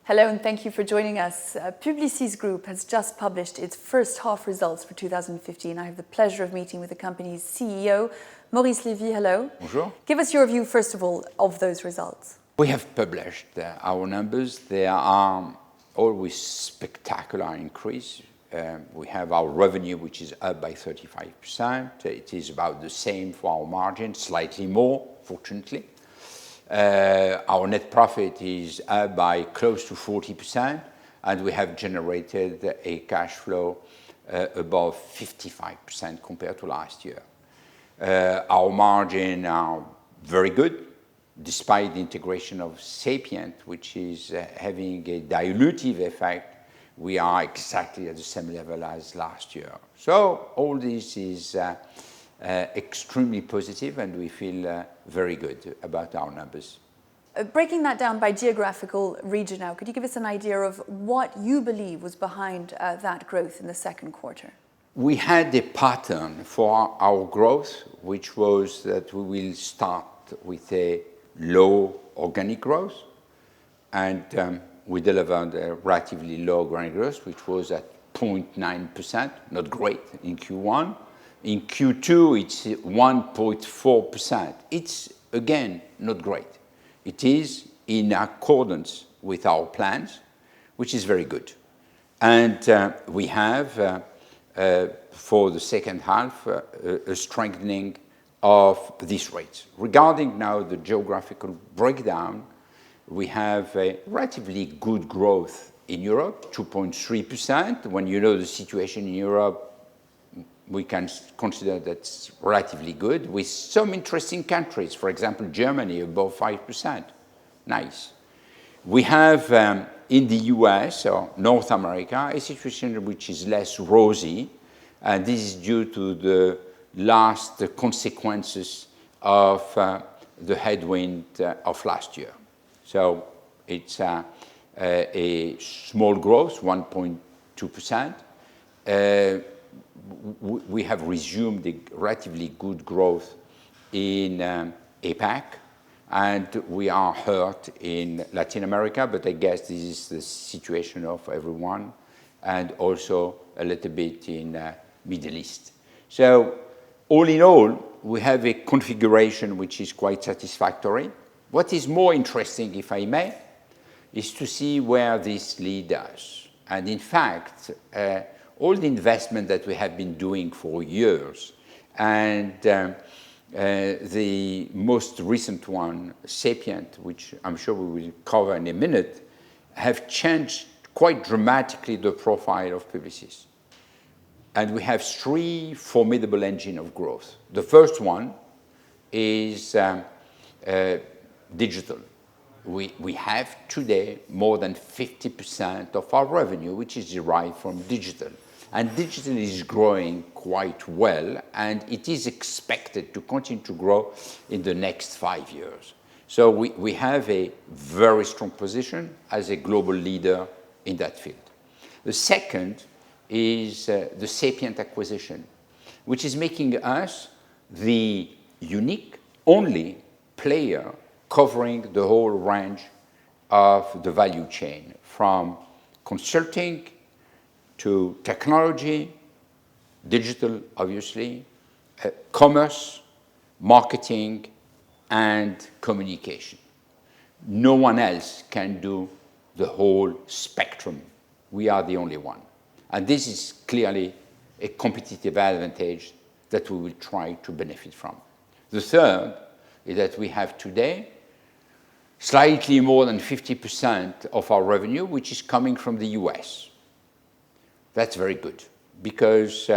Hello and thank you for joining us. Publicis Groupe has just published its first half results for 2015. I have the pleasure of meeting with the company's CEO, Maurice Lévy. Hello. Bonjour. Give us your view, first of all, of those results. We have published our numbers. They are always spectacular increase. We have our revenue, which is up by 35%. It is about the same for our margin, slightly more, fortunately. Our net profit is up by close to 40%, and we have generated a cash flow above 55% compared to last year. Our margin are very good, despite the integration of Sapient, which is having a dilutive effect. We are exactly at the same level as last year. So all this is extremely positive, and we feel very good about our numbers. Breaking that down by geographical region now, could you give us an idea of what you believe was behind that growth in the second quarter? We had a pattern for our growth, which was that we will start with a low organic growth, and we delivered a relatively low organic growth, which was at 0.9%, not great in Q1. In Q2, it's 1.4%. It's, again, not great. It is in accordance with our plans, which is very good. And we have, for the second half, a strengthening of these rates. Regarding now the geographical breakdown, we have a relatively good growth in Europe, 2.3%. When you know the situation in Europe, we can consider that's relatively good, with some interesting countries, for example, Germany above 5%. Nice. We have in the US or North America a situation which is less rosy, and this is due to the last consequences of the headwind of last year. So it's a small growth, 1.2%. We have resumed a relatively good growth in APAC, and we are hurt in Latin America, but I guess this is the situation of everyone, and also a little bit in Middle East. So all in all, we have a configuration which is quite satisfactory. What is more interesting, if I may, is to see where this leads us. And in fact, all the investment that we have been doing for years, and the most recent one, Sapient, which I'm sure we will cover in a minute, have changed quite dramatically the profile of Publicis. And we have three formidable engines of growth. The first one is digital. We have today more than 50% of our revenue, which is derived from digital. And digital is growing quite well, and it is expected to continue to grow in the next 5 years. So we have a very strong position as a global leader in that field. The second is the Sapient acquisition, which is making us the unique, only player covering the whole range of the value chain, from consulting to technology, digital, obviously, commerce, marketing, and communication. No one else can do the whole spectrum. We are the only one. And this is clearly a competitive advantage that we will try to benefit from. The third is that we have today slightly more than 50% of our revenue, which is coming from the US. That's very good, because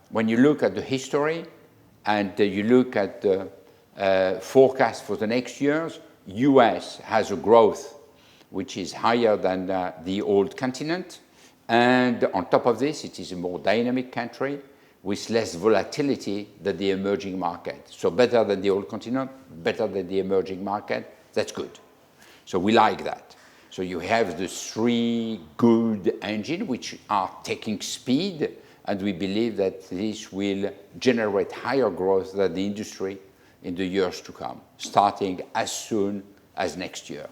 when you look at the history and you look at the forecast for the next years, US has a growth which is higher than the old continent. And on top of this, it is a more dynamic country with less volatility than the emerging market. So better than the old continent, better than the emerging market. That's good. So we like that. So you have the three good engines which are taking speed, and we believe that this will generate higher growth than the industry in the years to come, starting as soon as next year.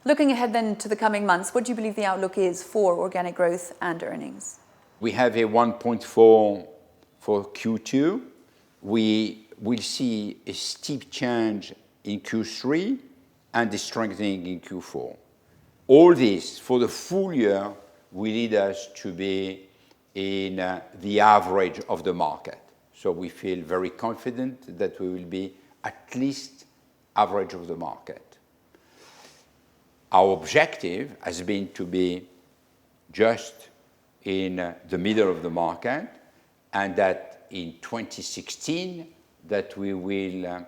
Looking ahead then to the coming months, what do you believe the outlook is for organic growth and earnings? We have a 1.4 for Q2. We will see a steep change in Q3 and a strengthening in Q4. All this for the full year will lead us to be in the average of the market. So we feel very confident that we will be at least average of the market. Our objective has been to be just in the middle of the market, and that in 2016 that we will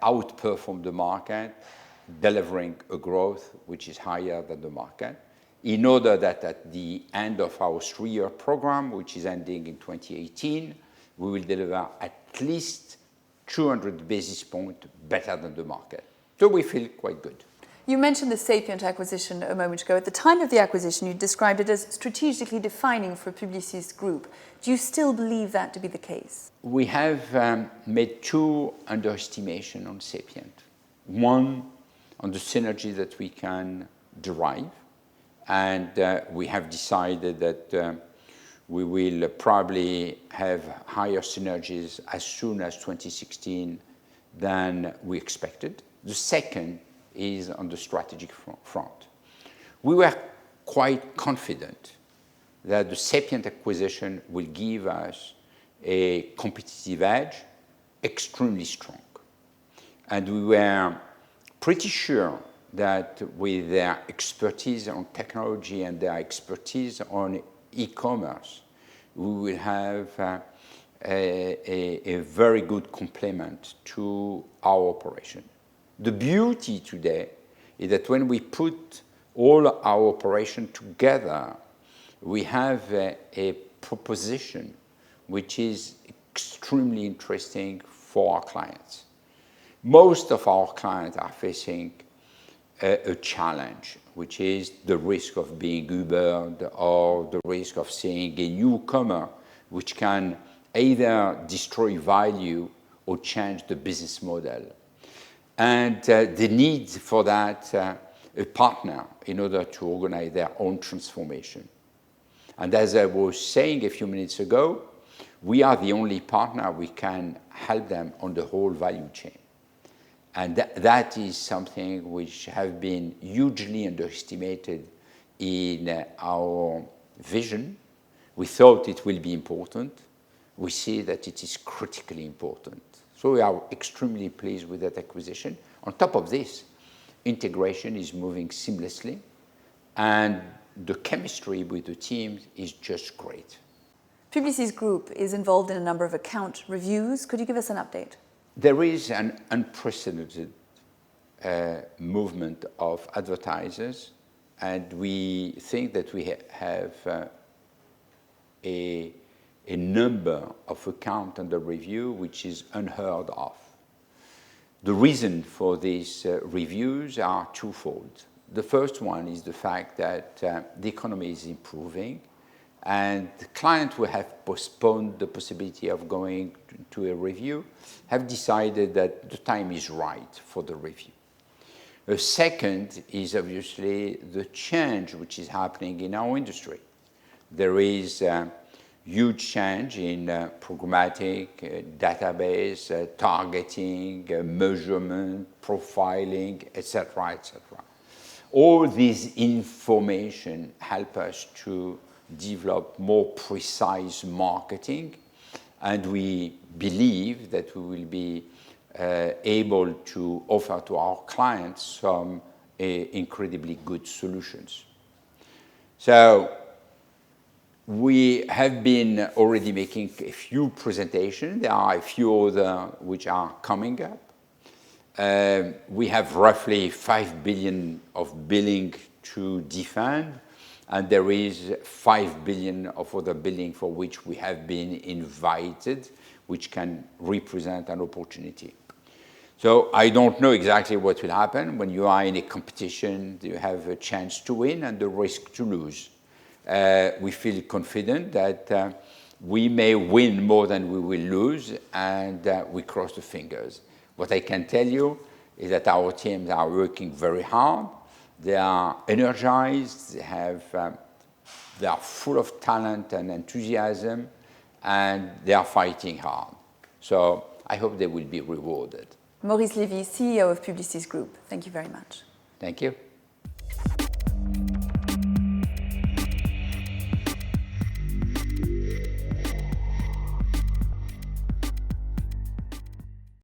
outperform the market, delivering a growth which is higher than the market, in order that at the end of our 3-year program, which is ending in 2018, we will deliver at least 200 basis points better than the market. So we feel quite good. You mentioned the Sapient acquisition a moment ago. At the time of the acquisition, you described it as strategically defining for Publicis Groupe. Do you still believe that to be the case? We have made 2 underestimations on Sapient. One, on the synergy that we can derive, and we have decided that we will probably have higher synergies as soon as 2016 than we expected. The second is on the strategic front. We were quite confident that the Sapient acquisition will give us a competitive edge, extremely strong. And we were pretty sure that with their expertise on technology and their expertise on e-commerce, we will have a very good complement to our operation. The beauty today is that when we put all our operation together, we have a proposition which is extremely interesting for our clients. Most of our clients are facing a challenge, which is the risk of being Ubered or the risk of seeing a newcomer which can either destroy value or change the business model. And the need for that, a partner in order to organize their own transformation. And as I was saying a few minutes ago, we are the only partner we can help them on the whole value chain. And that is something which has been hugely underestimated in our vision. We thought it will be important. We see that it is critically important. So we are extremely pleased with that acquisition. On top of this, integration is moving seamlessly, and the chemistry with the teams is just great. Publicis Groupe is involved in a number of account reviews. Could you give us an update? There is an unprecedented movement of advertisers, and we think that we have a number of accounts under review which is unheard of. The reason for these reviews are twofold. The first one is the fact that the economy is improving, and the clients who have postponed the possibility of going to a review have decided that the time is right for the review. The second is obviously the change which is happening in our industry. There is huge change in programmatic, database, targeting, measurement, profiling, etc., etc. All this information help us to develop more precise marketing, and we believe that we will be able to offer to our clients some incredibly good solutions. So we have been already making a few presentations. There are a few other which are coming up. We have roughly 5 billion of billing to defend, and there is 5 billion of other billing for which we have been invited, which can represent an opportunity. So I don't know exactly what will happen. When you are in a competition, you have a chance to win and the risk to lose. We feel confident that we may win more than we will lose, and we cross the fingers. What I can tell you is that our teams are working very hard. They are energized, they are full of talent and enthusiasm, and they are fighting hard. So I hope they will be rewarded. Maurice Lévy, CEO of Publicis Groupe, thank you very much. Thank you.